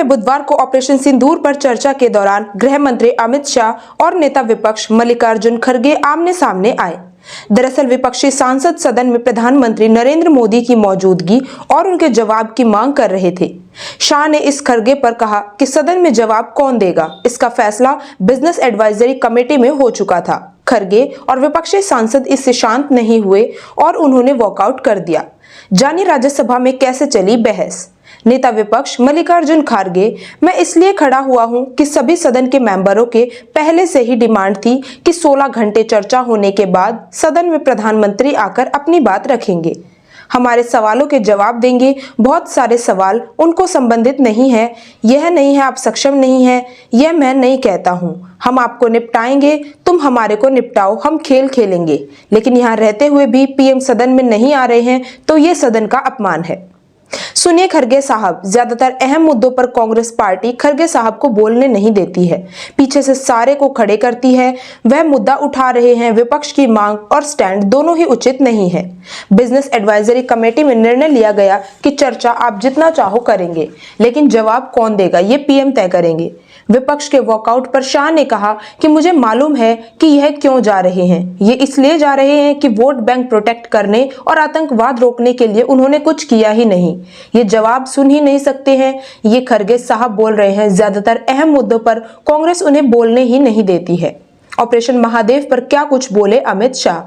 बुधवार को ऑपरेशन सिंदूर पर चर्चा के दौरान गृह मंत्री अमित शाह और नेता विपक्ष मल्लिकार्जुन खड़गे आमने सामने आए। दरअसल विपक्षी सांसद सदन में प्रधानमंत्री नरेंद्र मोदी की मौजूदगी और उनके जवाब की मांग कर रहे थे। शाह ने इस खड़गे पर कहा कि सदन में जवाब कौन देगा, इसका फैसला बिजनेस एडवाइजरी कमेटी में हो चुका था। खड़गे और विपक्षी सांसद इससे शांत नहीं हुए और उन्होंने वॉकआउट कर दिया। जानिए राज्यसभा में कैसे चली बहस। नेता विपक्ष मल्लिकार्जुन खड़गे, मैं इसलिए खड़ा हुआ हूं कि सभी सदन के मेंबरों के पहले से ही डिमांड थी कि 16 घंटे चर्चा होने के बाद सदन में प्रधानमंत्री आकर अपनी बात रखेंगे, हमारे सवालों के जवाब देंगे। बहुत सारे सवाल उनको संबंधित नहीं है। यह नहीं है आप सक्षम नहीं है, यह मैं नहीं कहता हूं। हम आपको निपटाएंगे, तुम हमारे को निपटाओ, हम खेल खेलेंगे। लेकिन यहाँ रहते हुए भी पीएम सदन में नहीं आ रहे हैं तो ये सदन का अपमान है। सुनिए खड़गे साहब, ज्यादातर अहम मुद्दों पर कांग्रेस पार्टी खड़गे साहब को बोलने नहीं देती है, पीछे से सारे को खड़े करती है। वह मुद्दा उठा रहे हैं, विपक्ष की मांग और स्टैंड दोनों ही उचित नहीं है। बिजनेस एडवाइजरी कमेटी में निर्णय लिया गया कि चर्चा आप जितना चाहो करेंगे, लेकिन जवाब कौन देगा ये पीएम तय करेंगे। विपक्ष के वॉकआउट पर शाह ने कहा कि मुझे मालूम है कि यह क्यों जा रहे हैं। ये इसलिए जा रहे हैं कि वोट बैंक प्रोटेक्ट करने और आतंकवाद रोकने के लिए उन्होंने कुछ किया ही नहीं। ये जवाब सुन ही नहीं सकते हैं। ये खड़गे साहब बोल रहे हैं, ज्यादातर अहम मुद्दों पर कांग्रेस उन्हें बोलने ही नहीं देती है। ऑपरेशन महादेव पर क्या कुछ बोले अमित शाह।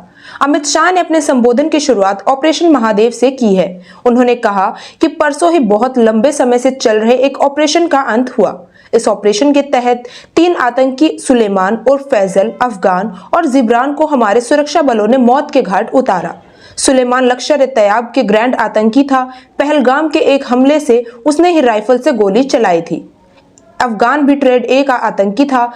अमित शाह ने अपने संबोधन की शुरुआत ऑपरेशन महादेव से की है। उन्होंने कहा कि परसों ही बहुत लंबे समय से चल रहे एक ऑपरेशन का अंत हुआ। इस ऑपरेशन के तहत 3 आतंकी सुलेमान और फैजल, अफगान और जिब्रान को हमारे सुरक्षा बलों ने मौत के घाट उतारा। सुलेमान लश्कर-ए-तैयबा के ग्रैंड आतंकी था। पहलगाम के एक हमले से उसने ही राइफल से गोली चलाई थी। अफगान भी ट्रेड ए का आतंकी था।